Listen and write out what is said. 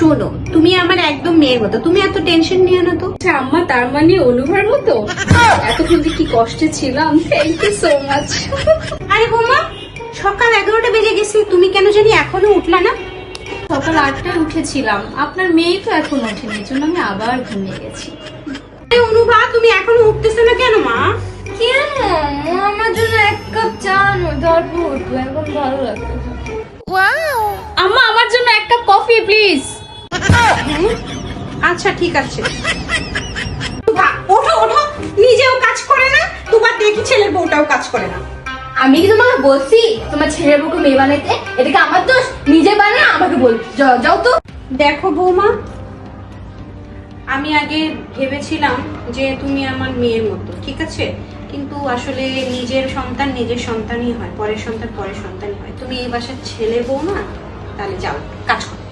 শোনো, তুমি আমার একদম মেয়ের মতো, তুমি এত টেনশন নিও না তো। আচ্ছা আম্মা, তার মানে অনুভার মতো? এতক্ষণ যে কি কষ্টে ছিলাম। Thank you so much. আরে বৌমা, সকাল 11টা বেজে গেছে, তুমি কেন জানি এখনো উঠলা না? সকাল 8টায় উঠেছিলাম, আপনার মেয়ে তো এখন ওঠেনি, এর জন্য আমি আবার ঘুমিয়ে গেছি। আরে অনুভা, তুমি এখনো উঠতেছো না কেন মা? কেন? আমার জন্য 1 কাপ চা আনো, তারপর উঠবো, এখন ভালো লাগছে। আম্মা, আমার জন্য 1 কাপ কফি প্লিজ। আচ্ছা ঠিক আছে। অনুভা, ওঠো ওঠো, নিজেও কাজ করে না, তোমার দেখি ছেলের বউটাও কাজ করে না। আমি কি তোমাকে বলছি তোমার ছেলের বউকে মেয়ে বানাইতে? এটা কি আমার দোষ? নিজে বানায় আমাকে বল। যাও তো। দেখো বৌমা, আমি আগে ভেবেছিলাম যে তুমি আমার মেয়ের মতো, ঠিক আছে, কিন্তু আসলে নিজের সন্তান নিজের সন্তানই হয়, পরের সন্তান পরের সন্তানই হয়। তুমি এই বাসার ছেলে বউ না, তাহলে যাও কাজ করো।